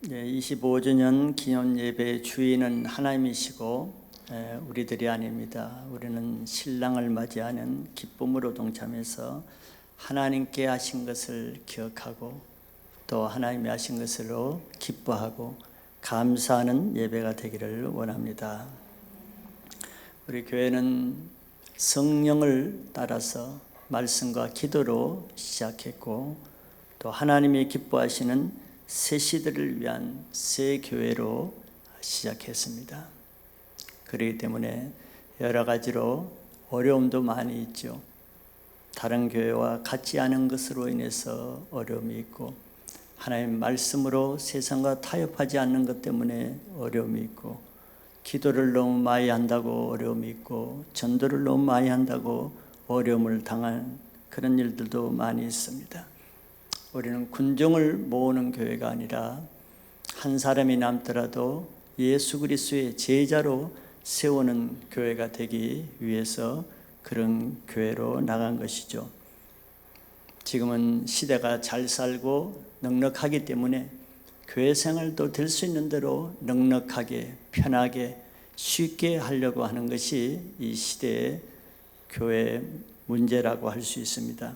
25주년 기념 예배의 주인은 하나님이시고 우리들이 아닙니다. 우리는 신랑을 맞이하는 기쁨으로 동참해서 하나님께 하신 것을 기억하고 또 하나님이 하신 것으로 기뻐하고 감사하는 예배가 되기를 원합니다. 우리 교회는 성령을 따라서 말씀과 기도로 시작했고 또 하나님이 기뻐하시는 새 시대를 위한 새 교회로 시작했습니다. 그렇기 때문에 여러 가지로 어려움도 많이 있죠. 다른 교회와 같지 않은 것으로 인해서 어려움이 있고, 하나님 말씀으로 세상과 타협하지 않는 것 때문에 어려움이 있고, 기도를 너무 많이 한다고 어려움이 있고, 전도를 너무 많이 한다고 어려움을 당한 그런 일들도 많이 있습니다. 우리는 군종을 모으는 교회가 아니라 한 사람이 남더라도 예수 그리스도의 제자로 세우는 교회가 되기 위해서 그런 교회로 나간 것이죠. 지금은 시대가 잘 살고 넉넉하기 때문에 교회 생활도 될 수 있는 대로 넉넉하게 편하게 쉽게 하려고 하는 것이 이 시대의 교회 문제라고 할 수 있습니다.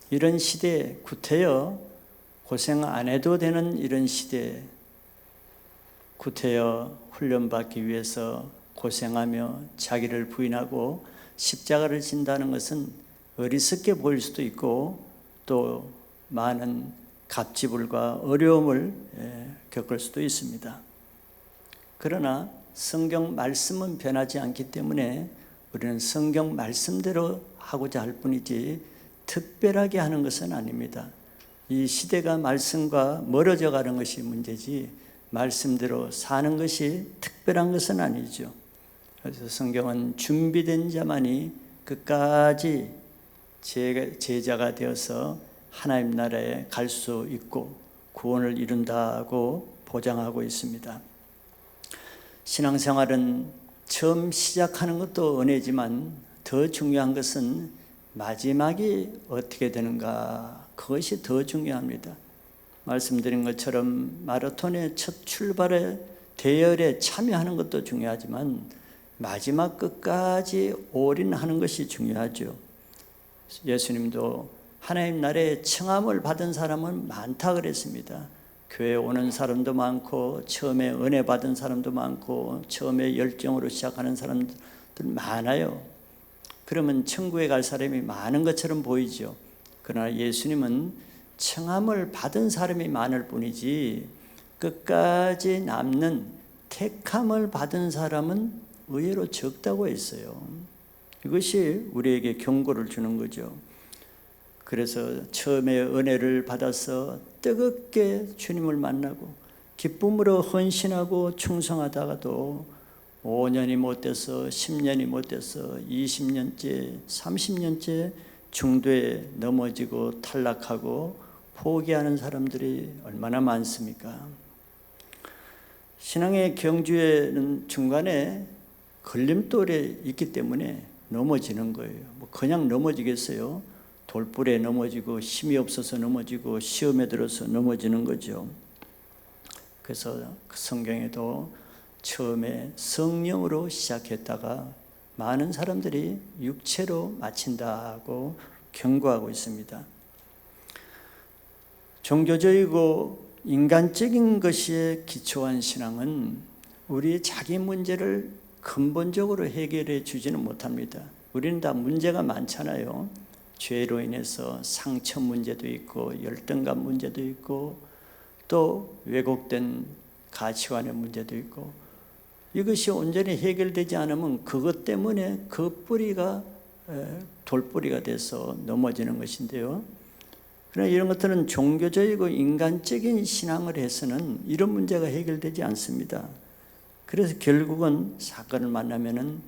이런 시대에 구태여 고생 안 해도 되는 이런 시대에 구태여 훈련받기 위해서 고생하며 자기를 부인하고 십자가를 진다는 것은 어리석게 보일 수도 있고 또 많은 갑질과 어려움을 겪을 수도 있습니다. 그러나 성경 말씀은 변하지 않기 때문에 우리는 성경 말씀대로 하고자 할 뿐이지 특별하게 하는 것은 아닙니다. 이 시대가 말씀과 멀어져 가는 것이 문제지 말씀대로 사는 것이 특별한 것은 아니죠. 그래서 성경은 준비된 자만이 끝까지 제자가 되어서 하나님 나라에 갈 수 있고 구원을 이룬다고 보장하고 있습니다. 신앙생활은 처음 시작하는 것도 은혜지만 더 중요한 것은 마지막이 어떻게 되는가, 그것이 더 중요합니다. 말씀드린 것처럼 마라톤의 첫 출발에 대열에 참여하는 것도 중요하지만 마지막 끝까지 올인하는 것이 중요하죠. 예수님도 하나님 나라에 청함을 받은 사람은 많다 그랬습니다. 교회에 오는 사람도 많고 처음에 은혜 받은 사람도 많고 처음에 열정으로 시작하는 사람들 많아요. 그러면 천국에 갈 사람이 많은 것처럼 보이죠. 그러나 예수님은 청함을 받은 사람이 많을 뿐이지 끝까지 남는 택함을 받은 사람은 의외로 적다고 했어요. 이것이 우리에게 경고를 주는 거죠. 그래서 처음에 은혜를 받아서 뜨겁게 주님을 만나고 기쁨으로 헌신하고 충성하다가도 5년이 못 돼서 10년이 못 돼서 20년째 30년째 중도에 넘어지고 탈락하고 포기하는 사람들이 얼마나 많습니까? 신앙의 경주에는 중간에 걸림돌이 있기 때문에 넘어지는 거예요. 그냥 넘어지겠어요? 돌불에 넘어지고 힘이 없어서 넘어지고 시험에 들어서 넘어지는 거죠. 그래서 그 성경에도 처음에 성령으로 시작했다가 많은 사람들이 육체로 마친다고 경고하고 있습니다. 종교적이고 인간적인 것에 기초한 신앙은 우리 자기 문제를 근본적으로 해결해 주지는 못합니다. 우리는 다 문제가 많잖아요. 죄로 인해서 상처 문제도 있고 열등감 문제도 있고 또 왜곡된 가치관의 문제도 있고, 이것이 온전히 해결되지 않으면 그것 때문에 그 뿌리가 돌뿌리가 돼서 넘어지는 것인데요. 그러나 이런 것들은 종교적이고 인간적인 신앙을 해서는 이런 문제가 해결되지 않습니다. 그래서 결국은 사건을 만나면은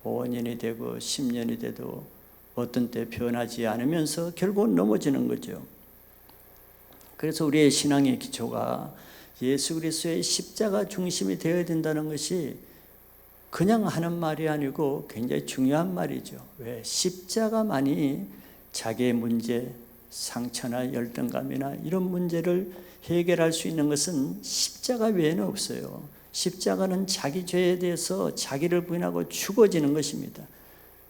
5년이 되고 10년이 돼도 어떤 때 변하지 않으면서 결국은 넘어지는 거죠. 그래서 우리의 신앙의 기초가 예수 그리스도의 십자가 중심이 되어야 된다는 것이 그냥 하는 말이 아니고 굉장히 중요한 말이죠. 왜? 십자가만이 자기의 문제, 상처나 열등감이나 이런 문제를 해결할 수 있는 것은 십자가 외에는 없어요. 십자가는 자기 죄에 대해서 자기를 부인하고 죽어지는 것입니다.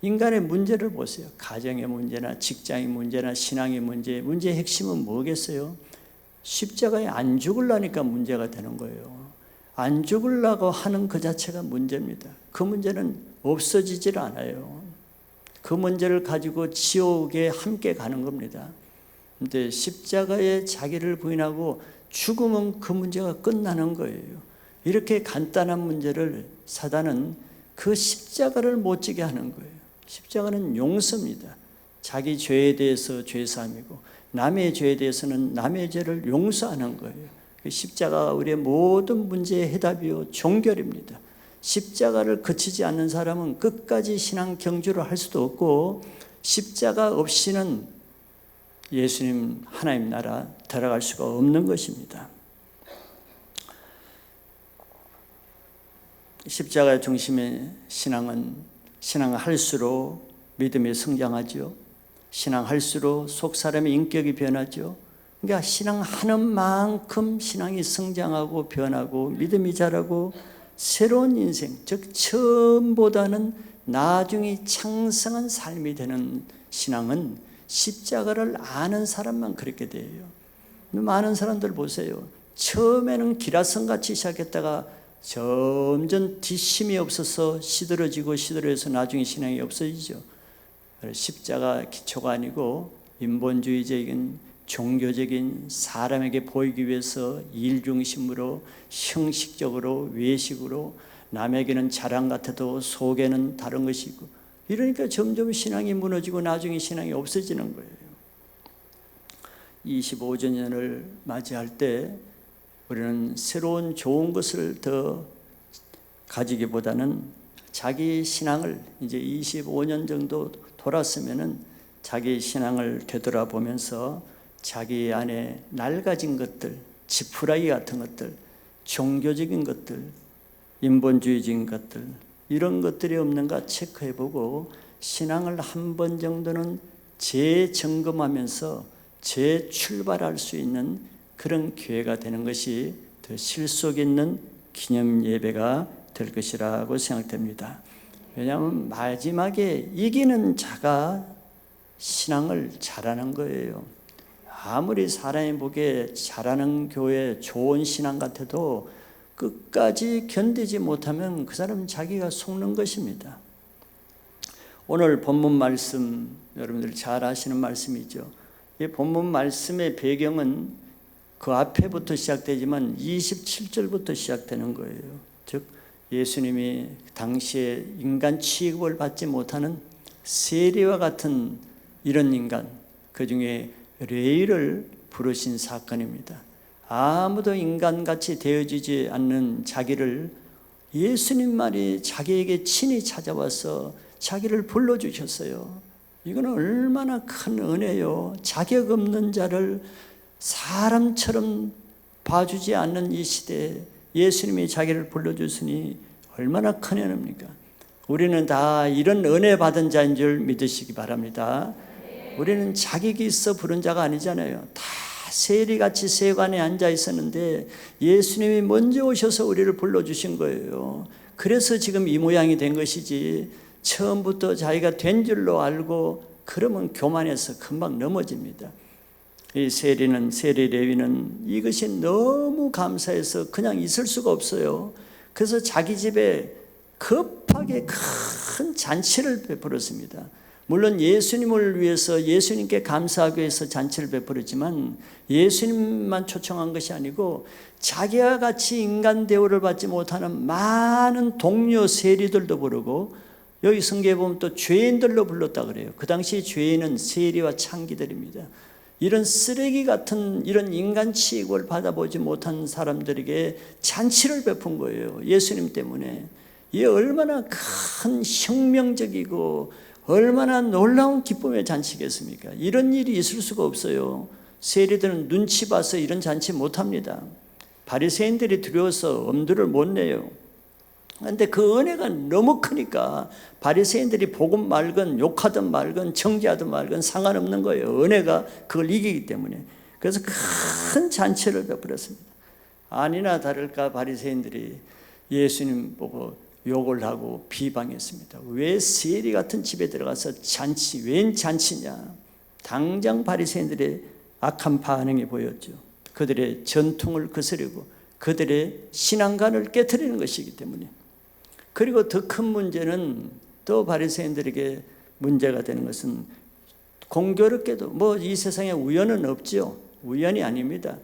인간의 문제를 보세요. 가정의 문제나 직장의 문제나 신앙의 문제의 핵심은 뭐겠어요? 십자가에 안 죽으려니까 문제가 되는 거예요. 안 죽으려고 하는 그 자체가 문제입니다. 그 문제는 없어지질 않아요. 그 문제를 가지고 지옥에 함께 가는 겁니다. 근데 십자가에 자기를 부인하고 죽으면 그 문제가 끝나는 거예요. 이렇게 간단한 문제를 사단은 그 십자가를 못 지게 하는 거예요. 십자가는 용서입니다. 자기 죄에 대해서 죄사함이고 남의 죄에 대해서는 남의 죄를 용서하는 거예요. 십자가가 우리의 모든 문제의 해답이요 종결입니다. 십자가를 거치지 않는 사람은 끝까지 신앙 경주를 할 수도 없고 십자가 없이는 예수님 하나님 나라 들어갈 수가 없는 것입니다. 십자가 중심의 신앙할수록 믿음이 성장하죠. 신앙할수록 속 사람의 인격이 변하죠. 그러니까 신앙하는 만큼 신앙이 성장하고 변하고 믿음이 자라고 새로운 인생, 즉 처음보다는 나중에 창성한 삶이 되는 신앙은 십자가를 아는 사람만 그렇게 돼요. 많은 사람들 보세요. 처음에는 기라성같이 시작했다가 점점 뒷심이 없어서 시들어져서 나중에 신앙이 없어지죠. 십자가 기초가 아니고 인본주의적인 종교적인 사람에게 보이기 위해서 일 중심으로 형식적으로 외식으로 남에게는 자랑 같아도 속에는 다른 것이고 이러니까 점점 신앙이 무너지고 나중에 신앙이 없어지는 거예요. 25주년을 맞이할 때 우리는 새로운 좋은 것을 더 가지기보다는 자기 신앙을 이제 25년 정도 돌았으면은 자기 신앙을 되돌아보면서 자기 안에 낡아진 것들, 지푸라기 같은 것들, 종교적인 것들, 인본주의적인 것들 이런 것들이 없는가 체크해보고 신앙을 한 번 정도는 재점검하면서 재출발할 수 있는 그런 기회가 되는 것이 더 실속 있는 기념 예배가 될 것이라고 생각됩니다. 왜냐하면 마지막에 이기는 자가 신앙을 잘하는 거예요. 아무리 사람이 보기에 잘하는 교회 좋은 신앙 같아도 끝까지 견디지 못하면 그 사람은 자기가 속는 것입니다. 오늘 본문 말씀 여러분들이 잘 아시는 말씀이죠. 이 본문 말씀의 배경은 그 앞에부터 시작되지만 27절부터 시작되는 거예요. 즉 예수님이 당시에 인간 취급을 받지 못하는 세리와 같은 이런 인간, 그 중에 레위를 부르신 사건입니다. 아무도 인간같이 되어지지 않는 자기를 예수님만이 자기에게 친히 찾아와서 자기를 불러주셨어요. 이건 얼마나 큰 은혜요. 자격 없는 자를 사람처럼 봐주지 않는 이 시대에 예수님이 자기를 불러주시니 얼마나 큰 은혜입니까? 우리는 다 이런 은혜 받은 자인 줄 믿으시기 바랍니다. 우리는 자격이 있어 부른 자가 아니잖아요. 다 세리같이 세관에 앉아 있었는데 예수님이 먼저 오셔서 우리를 불러주신 거예요. 그래서 지금 이 모양이 된 것이지 처음부터 자기가 된 줄로 알고 그러면 교만해서 금방 넘어집니다. 이 세리 레위는 이것이 너무 감사해서 그냥 있을 수가 없어요. 그래서 자기 집에 급하게 큰 잔치를 베풀었습니다. 물론 예수님을 위해서 예수님께 감사하기 위해서 잔치를 베풀었지만 예수님만 초청한 것이 아니고 자기와 같이 인간 대우를 받지 못하는 많은 동료 세리들도 부르고 여기 성경에 보면 또 죄인들로 불렀다 그래요. 그 당시 죄인은 세리와 창기들입니다. 이런 쓰레기 같은 이런 인간 취급을 받아보지 못한 사람들에게 잔치를 베푼 거예요. 예수님 때문에. 이게 얼마나 큰 혁명적이고 얼마나 놀라운 기쁨의 잔치겠습니까? 이런 일이 있을 수가 없어요. 세리들은 눈치 봐서 이런 잔치 못합니다. 바리새인들이 두려워서 엄두를 못 내요. 그런데 그 은혜가 너무 크니까 바리새인들이 복음 말건 욕하든 말건 정죄하든 말건 상관없는 거예요. 은혜가 그걸 이기기 때문에. 그래서 큰 잔치를 베풀었습니다. 아니나 다를까 바리새인들이 예수님 보고 욕을 하고 비방했습니다. 왜 세리 같은 집에 들어가서 잔치, 웬 잔치냐. 당장 바리새인들의 악한 반응이 보였죠. 그들의 전통을 거스르고 그들의 신앙관을 깨트리는 것이기 때문에. 그리고 더 큰 문제는 또 바리새인들에게 문제가 되는 것은 공교롭게도 뭐 이 세상에 우연은 없죠. 우연이 아닙니다.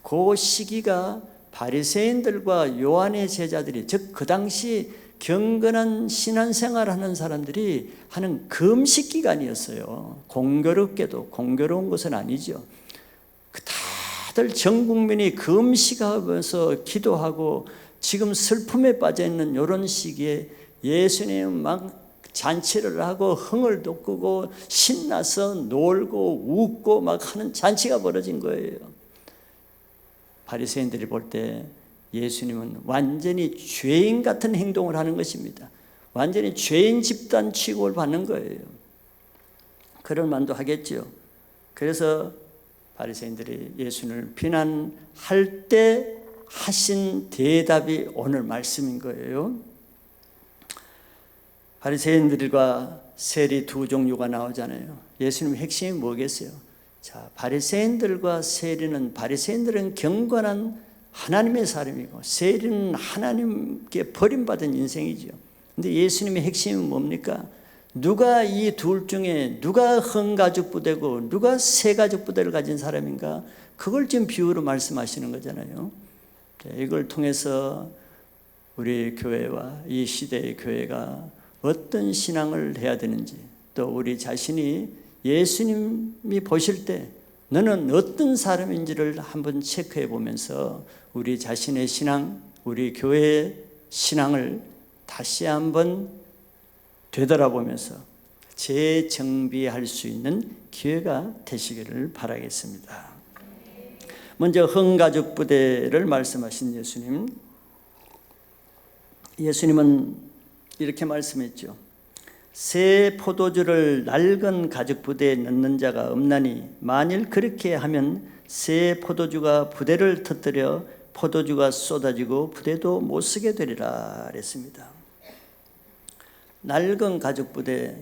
그 시기가 바리새인들과 요한의 제자들이, 즉 그 당시 경건한 신앙생활하는 사람들이 하는 금식 기간이었어요. 공교롭게도, 공교로운 것은 아니죠. 다들 전 국민이 금식하면서 기도하고 지금 슬픔에 빠져 있는 이런 시기에 예수님 막 잔치를 하고 흥을 돋구고 신나서 놀고 웃고 막 하는 잔치가 벌어진 거예요. 바리새인들이 볼 때 예수님은 완전히 죄인 같은 행동을 하는 것입니다. 완전히 죄인 집단 취급을 받는 거예요. 그럴 만도 하겠죠. 그래서 바리새인들이 예수님을 비난할 때 하신 대답이 오늘 말씀인 거예요. 바리새인들과 세리 두 종류가 나오잖아요. 예수님의 핵심이 뭐겠어요? 자, 바리새인들과 세리는, 바리새인들은 경건한 하나님의 사람이고 세리는 하나님께 버림받은 인생이죠. 근데 예수님의 핵심은 뭡니까? 누가 이 둘 중에 누가 흥가죽 부대고 누가 세가죽 부대를 가진 사람인가? 그걸 지금 비유로 말씀하시는 거잖아요. 이걸 통해서 우리 교회와 이 시대의 교회가 어떤 신앙을 해야 되는지, 또 우리 자신이 예수님이 보실 때 너는 어떤 사람인지를 한번 체크해 보면서 우리 자신의 신앙, 우리 교회의 신앙을 다시 한번 되돌아보면서 재정비할 수 있는 기회가 되시기를 바라겠습니다. 먼저 흥가죽 부대를 말씀하신 예수님. 예수님은 이렇게 말씀했죠. 새 포도주를 낡은 가죽 부대에 넣는 자가 없나니 만일 그렇게 하면 새 포도주가 부대를 터뜨려 포도주가 쏟아지고 부대도 못 쓰게 되리라 그랬습니다. 낡은 가죽 부대,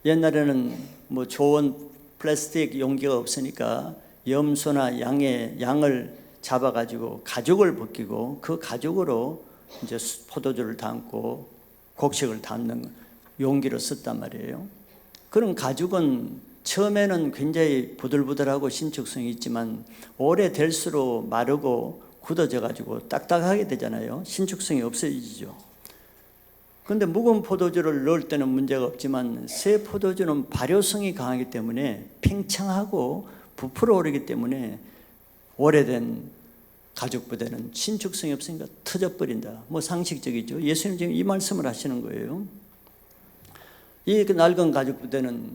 옛날에는 뭐 좋은 플라스틱 용기가 없으니까 염소나 양을 잡아가지고 가죽을 벗기고 그 가죽으로 이제 포도주를 담고 곡식을 담는 용기로 썼단 말이에요. 그런 가죽은 처음에는 굉장히 부들부들하고 신축성이 있지만 오래될수록 마르고 굳어져 가지고 딱딱하게 되잖아요. 신축성이 없어지죠. 그런데 묵은 포도주를 넣을 때는 문제가 없지만 새 포도주는 발효성이 강하기 때문에 팽창하고 부풀어 오르기 때문에 오래된 가죽 부대는 신축성이 없으니까 터져버린다. 뭐 상식적이죠. 예수님 지금 이 말씀을 하시는 거예요. 이 낡은 가죽 부대는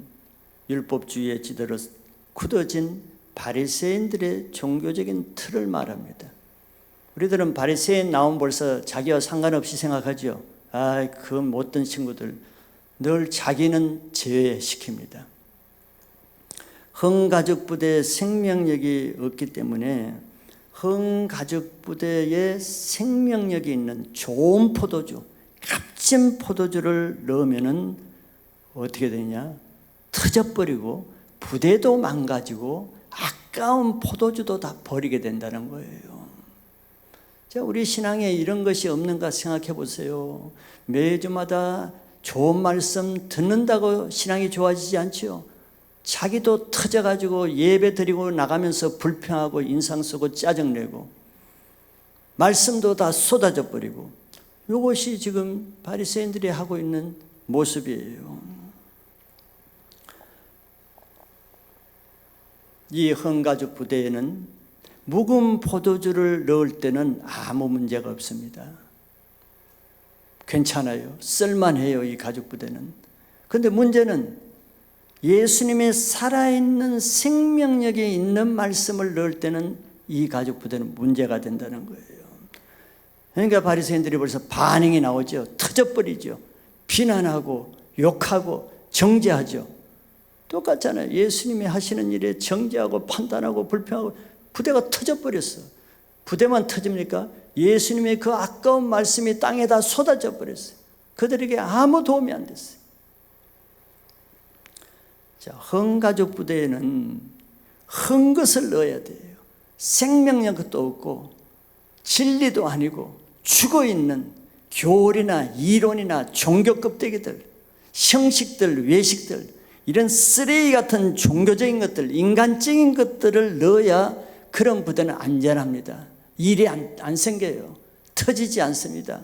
율법주의의 지대로 굳어진 바리새인들의 종교적인 틀을 말합니다. 우리들은 바리새인 나오면 벌써 자기와 상관없이 생각하죠. 그 못된 친구들. 늘 자기는 제외시킵니다. 흥가죽 부대의 생명력이 없기 때문에 흥가죽 부대에 생명력이 있는 좋은 포도주, 값진 포도주를 넣으면은 어떻게 되냐? 터져버리고 부대도 망가지고 아까운 포도주도 다 버리게 된다는 거예요. 자, 우리 신앙에 이런 것이 없는가 생각해 보세요. 매주마다 좋은 말씀 듣는다고 신앙이 좋아지지 않지요. 자기도 터져가지고 예배 드리고 나가면서 불평하고 인상 쓰고 짜증내고 말씀도 다 쏟아져 버리고, 이것이 지금 바리새인들이 하고 있는 모습이에요. 이 흥가죽 부대에는 묵은 포도주를 넣을 때는 아무 문제가 없습니다. 괜찮아요. 쓸만해요, 이 가죽 부대는. 그런데 문제는 예수님의 살아있는 생명력이 있는 말씀을 넣을 때는 이 가죽 부대는 문제가 된다는 거예요. 그러니까 바리새인들이 벌써 반응이 나오죠. 터져버리죠. 비난하고 욕하고 정죄하죠. 똑같잖아요. 예수님이 하시는 일에 정죄하고 판단하고 불평하고 부대가 터져버렸어. 부대만 터집니까? 예수님의 그 아까운 말씀이 땅에다 쏟아져 버렸어요. 그들에게 아무 도움이 안 됐어요. 자, 헌가족 부대에는 헌 것을 넣어야 돼요. 생명력도 없고 진리도 아니고 죽어있는 교리나 이론이나 종교 껍데기들, 형식들, 외식들, 이런 쓰레기 같은 종교적인 것들, 인간적인 것들을 넣어야 그런 부대는 안전합니다. 일이 안 생겨요. 터지지 않습니다.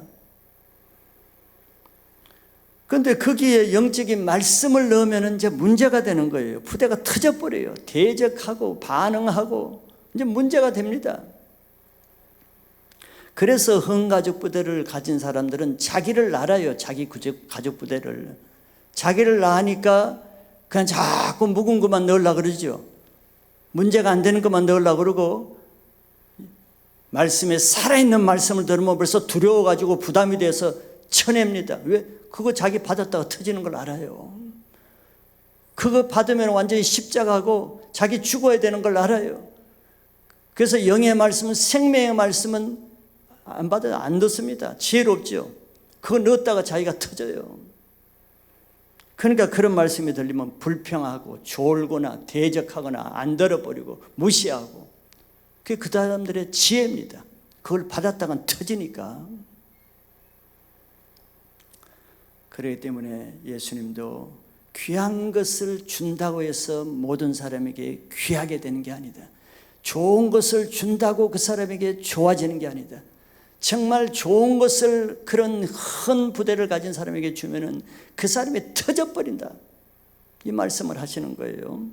그런데 거기에 영적인 말씀을 넣으면 이제 문제가 되는 거예요. 부대가 터져버려요. 대적하고 반응하고 이제 문제가 됩니다. 그래서 헌가족 부대를 가진 사람들은 자기를 알아요. 자기 가족 부대를. 자기를 아니까 그냥 자꾸 묵은 것만 넣으려고 그러죠. 문제가 안 되는 것만 넣으려고 그러고, 말씀에 살아있는 말씀을 들으면 벌써 두려워가지고 부담이 돼서 쳐냅니다. 왜? 그거 자기 받았다가 터지는 걸 알아요. 그거 받으면 완전히 십자가고 자기 죽어야 되는 걸 알아요. 그래서 영의 말씀은, 생명의 말씀은 안 받아요. 안 넣습니다. 지혜롭죠. 그거 넣었다가 자기가 터져요. 그러니까 그런 말씀이 들리면 불평하고 졸거나 대적하거나 안 들어버리고 무시하고, 그게 그 사람들의 지혜입니다. 그걸 받았다간 터지니까. 그렇기 때문에 예수님도 귀한 것을 준다고 해서 모든 사람에게 귀하게 되는 게 아니다. 좋은 것을 준다고 그 사람에게 좋아지는 게 아니다. 정말 좋은 것을 그런 큰 부대를 가진 사람에게 주면은 그 사람이 터져버린다. 이 말씀을 하시는 거예요.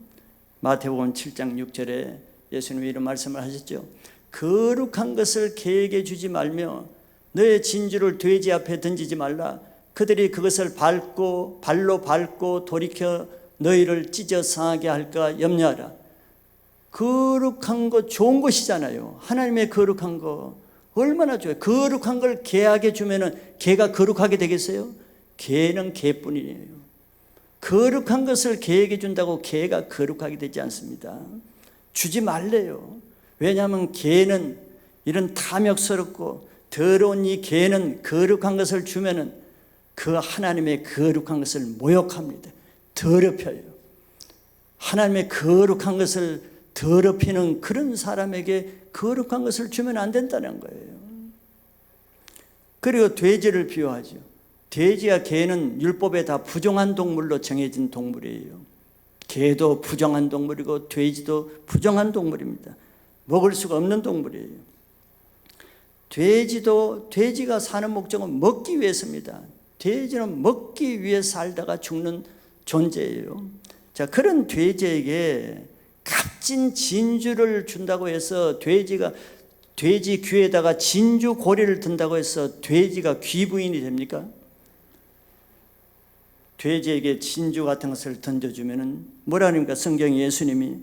마태복음 7장 6절에 예수님이 이런 말씀을 하셨죠. 거룩한 것을 개에게 주지 말며 너의 진주를 돼지 앞에 던지지 말라. 그들이 그것을 발로 밟고 돌이켜 너희를 찢어 상하게 할까 염려하라. 거룩한 거 좋은 것이잖아요. 하나님의 거룩한 거 얼마나 좋아요. 거룩한 걸 개에게 주면은 개가 거룩하게 되겠어요? 개는 개뿐이에요. 거룩한 것을 개에게 준다고 개가 거룩하게 되지 않습니다. 주지 말래요. 왜냐하면 개는 이런 탐욕스럽고 더러운 이 개는 거룩한 것을 주면은 그 하나님의 거룩한 것을 모욕합니다. 더럽혀요. 하나님의 거룩한 것을 더럽히는 그런 사람에게 거룩한 것을 주면 안 된다는 거예요. 그리고 돼지를 비유하죠. 돼지와 개는 율법에 다 부정한 동물로 정해진 동물이에요. 개도 부정한 동물이고 돼지도 부정한 동물입니다. 먹을 수가 없는 동물이에요. 돼지가 사는 목적은 먹기 위해서입니다. 돼지는 먹기 위해 살다가 죽는 존재예요. 자, 그런 돼지에게 값진 진주를 준다고 해서 돼지 귀에다가 진주 고리를 든다고 해서 돼지가 귀부인이 됩니까? 돼지에게 진주 같은 것을 던져주면은 뭐라 합니까? 성경 예수님이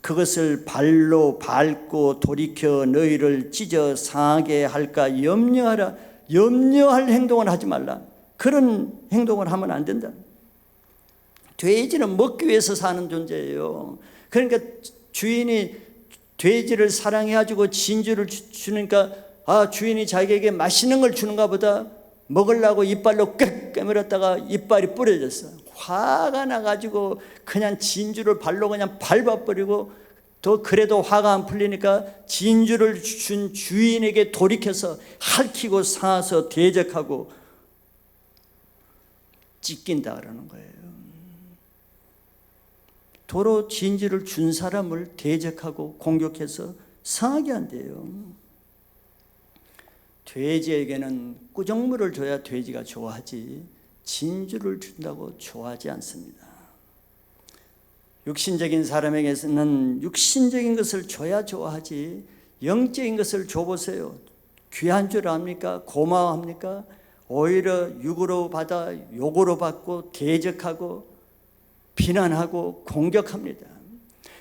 그것을 발로 밟고 돌이켜 너희를 찢어 상하게 할까 염려하라. 염려할 행동을 하지 말라. 그런 행동을 하면 안 된다. 돼지는 먹기 위해서 사는 존재예요. 그러니까 주인이 돼지를 사랑해가지고 진주를 주니까 주인이 자기에게 맛있는 걸 주는가 보다 먹으려고 이빨로 꽥 깨물었다가 이빨이 부러졌어. 화가 나가지고 그냥 진주를 발로 그냥 밟아버리고, 또 그래도 화가 안 풀리니까 진주를 준 주인에게 돌이켜서 핥히고 상하서 대적하고 찢긴다 그러는 거예요. 도로 진주를 준 사람을 대적하고 공격해서 상하게 한대요. 돼지에게는 꾸정물을 줘야 돼지가 좋아하지 진주를 준다고 좋아하지 않습니다. 육신적인 사람에게서는 육신적인 것을 줘야 좋아하지 영적인 것을 줘보세요. 귀한 줄 압니까? 고마워합니까? 오히려 육으로 받아 욕으로 받고 대적하고 비난하고 공격합니다.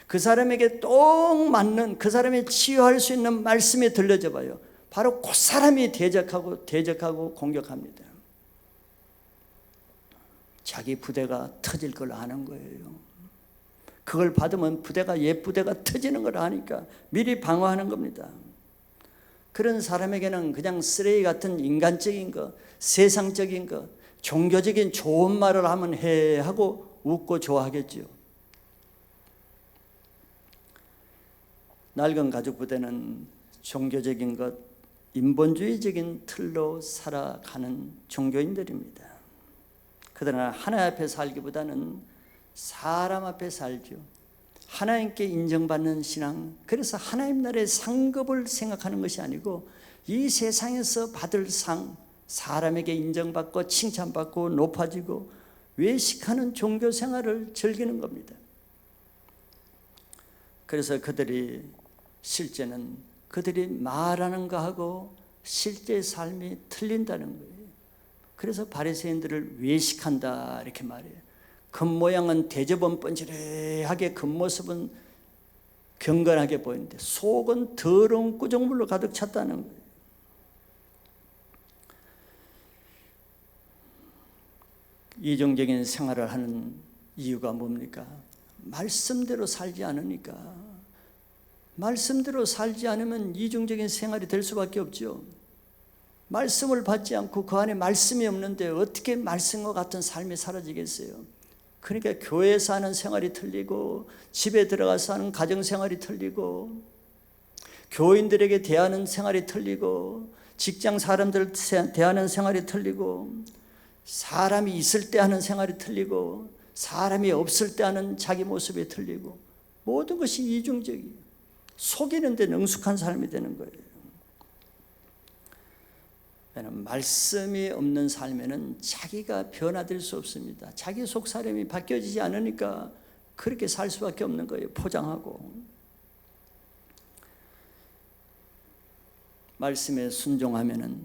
그 사람에게 딱 맞는, 그 사람이 치유할 수 있는 말씀이 들려져 봐요. 바로 그 사람이 대적하고 공격합니다. 자기 부대가 터질 걸 아는 거예요. 그걸 받으면 옛 부대가 터지는 걸 아니까 미리 방어하는 겁니다. 그런 사람에게는 그냥 쓰레기 같은 인간적인 거, 세상적인 거, 종교적인 좋은 말을 하면 해 하고 웃고 좋아하겠죠. 낡은 가족 부대는 종교적인 것, 인본주의적인 틀로 살아가는 종교인들입니다. 그러나 하나님 앞에 살기보다는 사람 앞에 살죠. 하나님께 인정받는 신앙, 그래서 하나님 나라의 상급을 생각하는 것이 아니고 이 세상에서 받을 상, 사람에게 인정받고 칭찬받고 높아지고 외식하는 종교 생활을 즐기는 겁니다. 그래서 그들이 실제는 그들이 말하는 거하고 실제 삶이 틀린다는 거예요. 그래서 바리새인들을 외식한다 이렇게 말해요. 겉모양은 대접은 뻔질하게 겉모습은 경건하게 보이는데 속은 더러운 꾸정물로 가득 찼다는 거예요. 이중적인 생활을 하는 이유가 뭡니까? 말씀대로 살지 않으니까. 말씀대로 살지 않으면 이중적인 생활이 될 수밖에 없죠. 말씀을 받지 않고 그 안에 말씀이 없는데 어떻게 말씀과 같은 삶이 사라지겠어요? 그러니까 교회에서 하는 생활이 틀리고 집에 들어가서 하는 가정생활이 틀리고 교인들에게 대하는 생활이 틀리고 직장 사람들 대하는 생활이 틀리고 사람이 있을 때 하는 생활이 틀리고 사람이 없을 때 하는 자기 모습이 틀리고 모든 것이 이중적이에요. 속이는 데 능숙한 삶이 되는 거예요. 말씀이 없는 삶에는 자기가 변화될 수 없습니다. 자기 속 사람이 바뀌어지지 않으니까 그렇게 살 수밖에 없는 거예요. 포장하고. 말씀에 순종하면은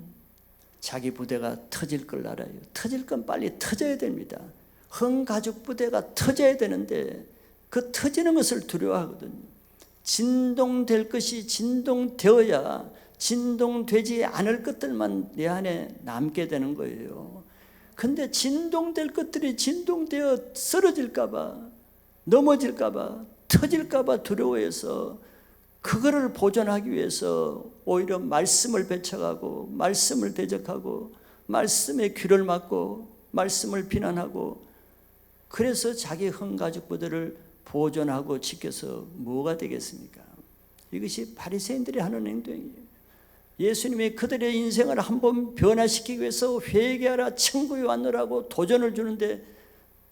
자기 부대가 터질 걸 알아요. 터질 건 빨리 터져야 됩니다. 흥가죽 부대가 터져야 되는데 그 터지는 것을 두려워하거든요. 진동될 것이 진동되어야 진동되지 않을 것들만 내 안에 남게 되는 거예요. 근데 진동될 것들이 진동되어 쓰러질까 봐, 넘어질까 봐, 터질까 봐 두려워해서 그거를 보존하기 위해서 오히려 말씀을 배척하고 말씀을 대적하고 말씀에 귀를 막고 말씀을 비난하고 그래서 자기 흥가죽 부대를 보존하고 지켜서 뭐가 되겠습니까? 이것이 바리새인들이 하는 행동이에요. 예수님이 그들의 인생을 한번 변화시키기 위해서 회개하라 천국에 왔노라고 도전을 주는데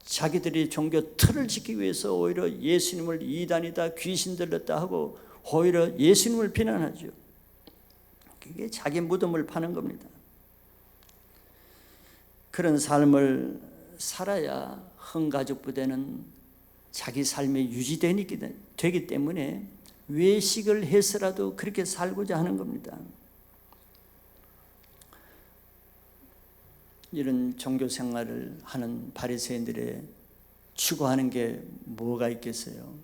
자기들이 종교 틀을 지키기 위해서 오히려 예수님을 이단이다 귀신 들렸다 하고 오히려 예수님을 비난하죠. 그게 자기 무덤을 파는 겁니다. 그런 삶을 살아야 흥가죽 부대는 자기 삶이 유지되기 때문에 외식을 해서라도 그렇게 살고자 하는 겁니다. 이런 종교 생활을 하는 바리새인들의 추구하는 게 뭐가 있겠어요?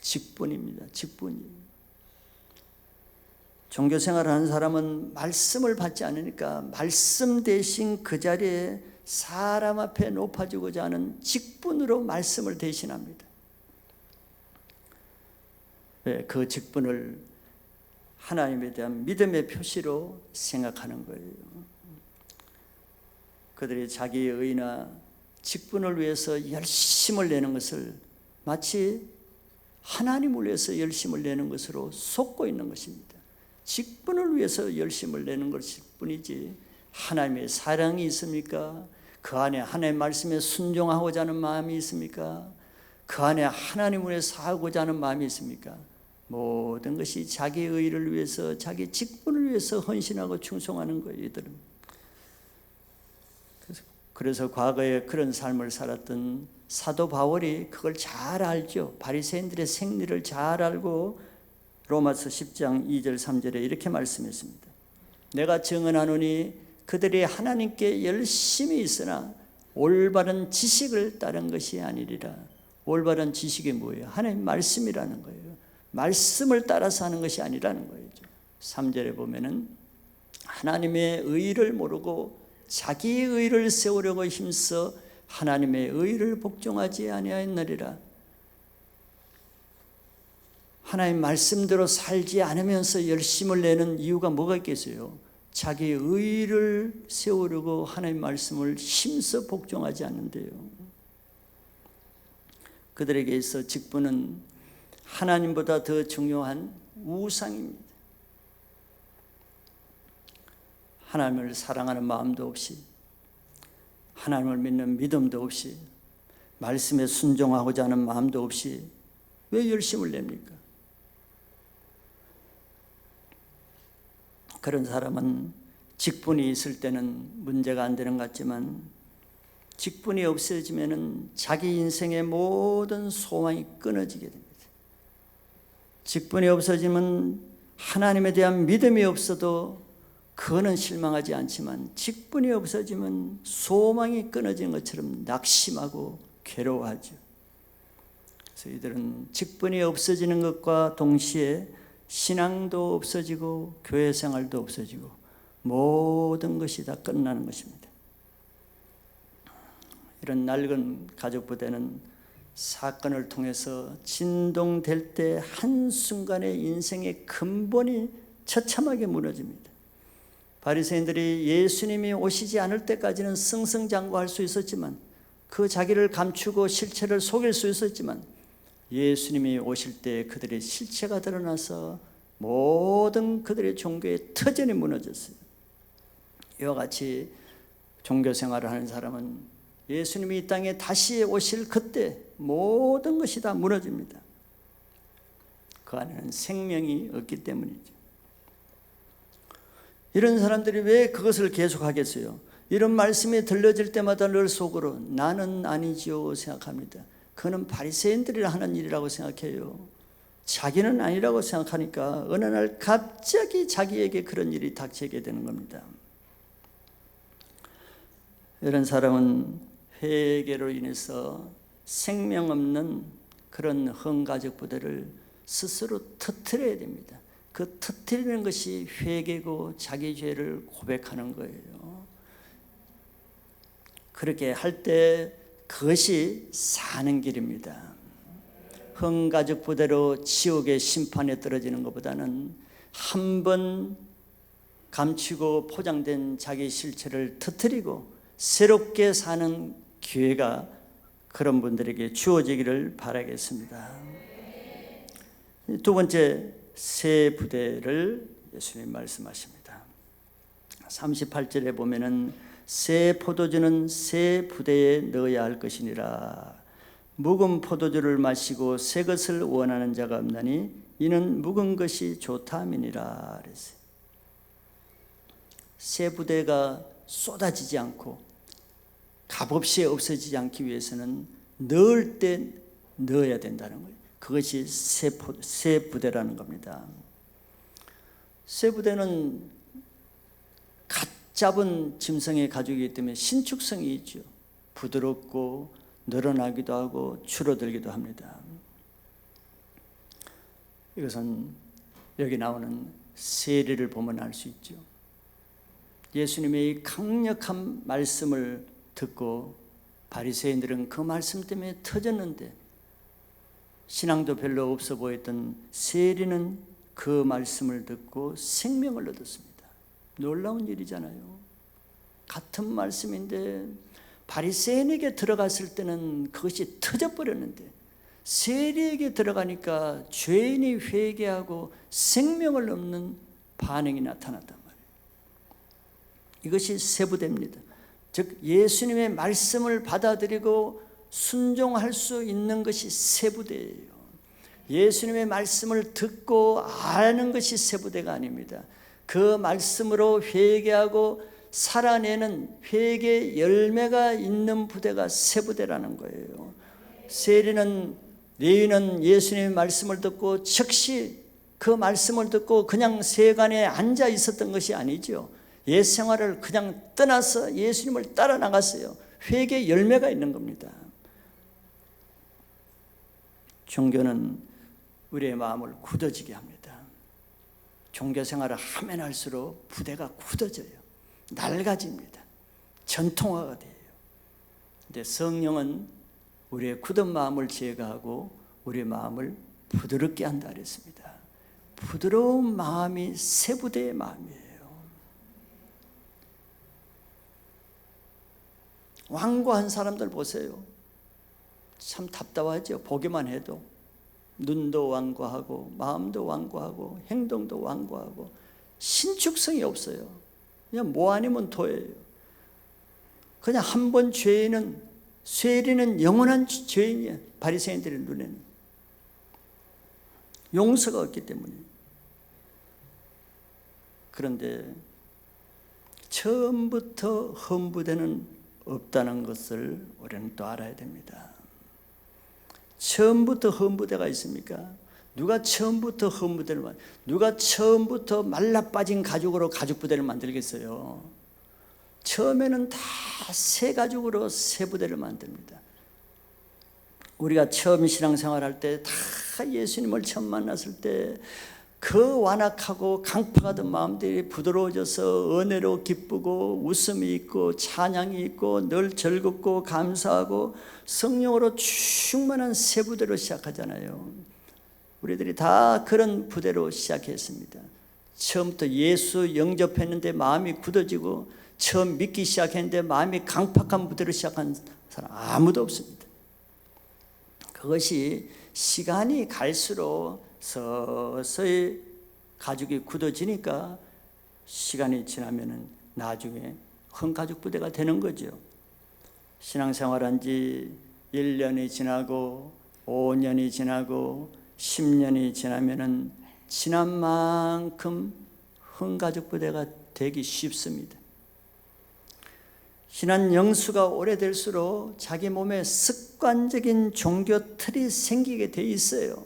직분입니다. 직분이. 종교 생활을 하는 사람은 말씀을 받지 않으니까 말씀 대신 그 자리에 사람 앞에 높아지고자 하는 직분으로 말씀을 대신합니다. 그 직분을 하나님에 대한 믿음의 표시로 생각하는 거예요. 그들이 자기의 의나 직분을 위해서 열심을 내는 것을 마치 하나님을 위해서 열심을 내는 것으로 속고 있는 것입니다. 직분을 위해서 열심을 내는 것일 뿐이지 하나님의 사랑이 있습니까? 그 안에 하나님의 말씀에 순종하고자 하는 마음이 있습니까? 그 안에 하나님을 위해서 살고자 하는 마음이 있습니까? 모든 것이 자기의 의를 위해서 자기 직분을 위해서 헌신하고 충성하는 거예요. 이들은. 그래서 과거에 그런 삶을 살았던 사도 바울이 그걸 잘 알죠. 바리새인들의 생리를 잘 알고 로마서 10장 2절 3절에 이렇게 말씀했습니다. 내가 증언하노니 그들이 하나님께 열심히 있으나 올바른 지식을 따른 것이 아니리라. 올바른 지식이 뭐예요? 하나님 말씀이라는 거예요. 말씀을 따라서 하는 것이 아니라는 거예요. 3절에 보면은 하나님의 의를 모르고 자기의 의를 세우려고 힘써 하나님의 의를 복종하지 아니하였느니라. 하나님 말씀대로 살지 않으면서 열심을 내는 이유가 뭐가 있겠어요? 자기의 의를 세우려고 하나님 말씀을 힘써 복종하지 않는데요. 그들에게 있어 직분은 하나님보다 더 중요한 우상입니다. 하나님을 사랑하는 마음도 없이, 하나님을 믿는 믿음도 없이, 말씀에 순종하고자 하는 마음도 없이 왜 열심을 냅니까? 그런 사람은 직분이 있을 때는 문제가 안 되는 것 같지만 직분이 없어지면 자기 인생의 모든 소망이 끊어지게 됩니다. 직분이 없어지면 하나님에 대한 믿음이 없어도 그거는 실망하지 않지만 직분이 없어지면 소망이 끊어지는 것처럼 낙심하고 괴로워하죠. 그래서 이들은 직분이 없어지는 것과 동시에 신앙도 없어지고 교회 생활도 없어지고 모든 것이 다 끝나는 것입니다. 이런 낡은 가족 부대는 사건을 통해서 진동될 때 한순간에 인생의 근본이 처참하게 무너집니다. 바리새인들이 예수님이 오시지 않을 때까지는 승승장구할 수 있었지만, 그 자기를 감추고 실체를 속일 수 있었지만, 예수님이 오실 때 그들의 실체가 드러나서 모든 그들의 종교의 터전이 무너졌어요. 이와 같이 종교 생활을 하는 사람은 예수님이 이 땅에 다시 오실 그때 모든 것이 다 무너집니다. 그 안에는 생명이 없기 때문이죠. 이런 사람들이 왜 그것을 계속하겠어요? 이런 말씀이 들려질 때마다 늘 속으로 나는 아니지요 생각합니다. 그는 바리새인들이 하는 일이라고 생각해요. 자기는 아니라고 생각하니까 어느 날 갑자기 자기에게 그런 일이 닥치게 되는 겁니다. 이런 사람은 회개로 인해서 생명 없는 그런 헝가족 부대를 스스로 터뜨려야 됩니다. 그 터뜨리는 것이 회개고 자기 죄를 고백하는 거예요. 그렇게 할 때 그것이 사는 길입니다. 헝가족 부대로 지옥의 심판에 떨어지는 것보다는 한 번 감추고 포장된 자기 실체를 터뜨리고 새롭게 사는 기회가 그런 분들에게 주어지기를 바라겠습니다. 두 번째, 새 부대를 예수님 말씀하십니다. 38절에 보면은 새 포도주는 새 부대에 넣어야 할 것이니라. 묵은 포도주를 마시고 새 것을 원하는 자가 없나니 이는 묵은 것이 좋다 함이니라 그랬어요. 새 부대가 쏟아지지 않고 값없이 없어지지 않기 위해서는 넣을 때 넣어야 된다는 거예요. 그것이 새 부대라는 겁니다. 새 부대는 갓 잡은 짐승의 가죽이기 때문에 신축성이 있죠. 부드럽고 늘어나기도 하고 줄어들기도 합니다. 이것은 여기 나오는 세리를 보면 알 수 있죠. 예수님의 강력한 말씀을 듣고 바리새인들은 그 말씀 때문에 터졌는데 신앙도 별로 없어 보였던 세리는 그 말씀을 듣고 생명을 얻었습니다. 놀라운 일이잖아요. 같은 말씀인데 바리새인에게 들어갔을 때는 그것이 터져버렸는데 세리에게 들어가니까 죄인이 회개하고 생명을 얻는 반응이 나타났단 말이에요. 이것이 새 부대입니다. 즉 예수님의 말씀을 받아들이고 순종할 수 있는 것이 새 부대예요. 예수님의 말씀을 듣고 아는 것이 새 부대가 아닙니다. 그 말씀으로 회개하고 살아내는 회개 열매가 있는 부대가 새 부대라는 거예요. 세리는 레위는 예수님의 말씀을 듣고 즉시 그 말씀을 듣고 그냥 세간에 앉아 있었던 것이 아니죠. 옛 생활을 그냥 떠나서 예수님을 따라 나갔어요. 회개 열매가 있는 겁니다. 종교는 우리의 마음을 굳어지게 합니다. 종교 생활을 하면 할수록 부대가 굳어져요. 낡아집니다. 전통화가 돼요. 근데 성령은 우리의 굳은 마음을 제거하고 우리의 마음을 부드럽게 한다 그랬습니다. 부드러운 마음이 새 부대의 마음이에요. 완고한 사람들 보세요. 참 답답하죠. 보기만 해도 눈도 완고하고 마음도 완고하고 행동도 완고하고 신축성이 없어요. 그냥 뭐 아니면 도예요. 그냥 한 번 죄인은 쇠리는 영원한 죄인이야. 바리새인들의 눈에는 용서가 없기 때문에. 그런데 처음부터 흠부대는 없다는 것을 우리는 또 알아야 됩니다. 처음부터 흠부대가 있습니까? 누가 처음부터 흠부대를 누가 처음부터 말라빠진 가죽으로 가죽부대를 만들겠어요? 처음에는 다 새 가죽으로 새 부대를 만듭니다. 우리가 처음 신앙생활할 때 다 예수님을 처음 만났을 때 그 완악하고 강팍하던 마음들이 부드러워져서 은혜로 기쁘고 웃음이 있고 찬양이 있고 늘 즐겁고 감사하고 성령으로 충만한 새 부대로 시작하잖아요. 우리들이 다 그런 부대로 시작했습니다. 처음부터 예수 영접했는데 마음이 굳어지고 처음 믿기 시작했는데 마음이 강팍한 부대로 시작한 사람 아무도 없습니다. 그것이 시간이 갈수록 서서히 가죽이 굳어지니까 시간이 지나면은 나중에 헝가죽 부대가 되는 거죠. 신앙생활한 지 1년이 지나고 5년이 지나고 10년이 지나면은 지난 만큼 헝가죽 부대가 되기 쉽습니다. 신앙 영수가 오래될수록 자기 몸에 습관적인 종교 틀이 생기게 돼 있어요.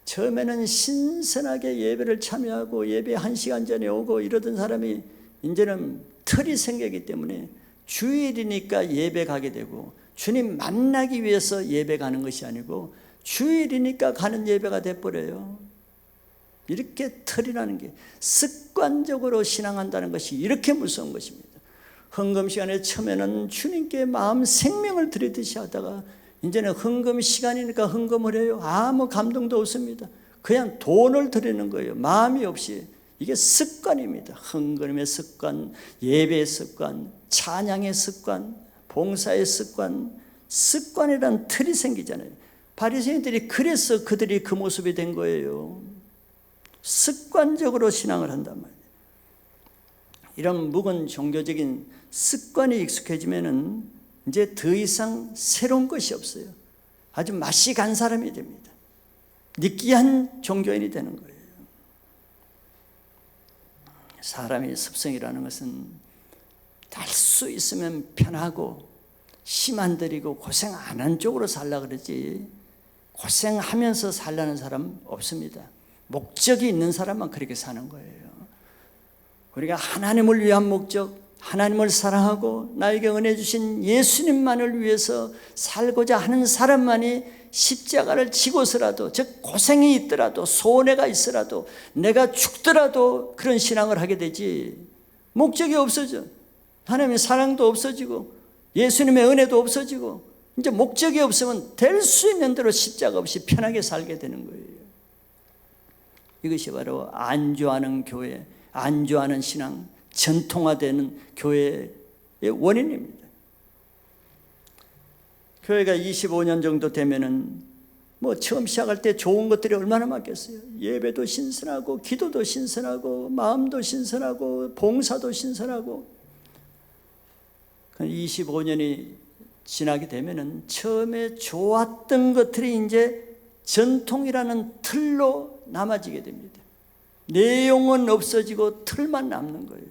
처음에는 신선하게 예배를 참여하고 예배 1시간 전에 오고 이러던 사람이 이제는 틀이 생기기 때문에 주일이니까 예배 가게 되고 주님 만나기 위해서 예배 가는 것이 아니고 주일이니까 가는 예배가 돼버려요. 이렇게 틀이라는 게 습관적으로 신앙한다는 것이 이렇게 무서운 것입니다. 헌금 시간에 처음에는 주님께 마음 생명을 드리듯이 하다가 이제는 헌금 시간이니까 헌금을 해요. 아무 감동도 없습니다. 그냥 돈을 드리는 거예요. 마음이 없이. 이게 습관입니다. 헌금의 습관, 예배의 습관, 찬양의 습관, 봉사의 습관, 습관이란 틀이 생기잖아요. 바리새인들이 그래서 그들이 그 모습이 된 거예요. 습관적으로 신앙을 한단 말이에요. 이런 묵은 종교적인 습관이 익숙해지면은 이제 더 이상 새로운 것이 없어요. 아주 맛이 간 사람이 됩니다. 느끼한 종교인이 되는 거예요. 사람의 습성이라는 것은 할 수 있으면 편하고 힘 안 들이고 고생 안 한 쪽으로 살라 그러지 고생하면서 살라는 사람 없습니다. 목적이 있는 사람만 그렇게 사는 거예요. 우리가 하나님을 위한 목적, 하나님을 사랑하고 나에게 은혜 주신 예수님만을 위해서 살고자 하는 사람만이 십자가를 지고서라도, 즉 고생이 있더라도 손해가 있더라도 내가 죽더라도 그런 신앙을 하게 되지. 목적이 없어져. 하나님의 사랑도 없어지고 예수님의 은혜도 없어지고 이제 목적이 없으면 될 수 있는 대로 십자가 없이 편하게 살게 되는 거예요. 이것이 바로 안주하는 교회, 안주하는 신앙, 전통화되는 교회의 원인입니다. 교회가 25년 정도 되면은 처음 시작할 때 좋은 것들이 얼마나 많겠어요. 예배도 신선하고 기도도 신선하고 마음도 신선하고 봉사도 신선하고 25년이 지나게 되면은 처음에 좋았던 것들이 이제 전통이라는 틀로 남아지게 됩니다. 내용은 없어지고 틀만 남는 거예요.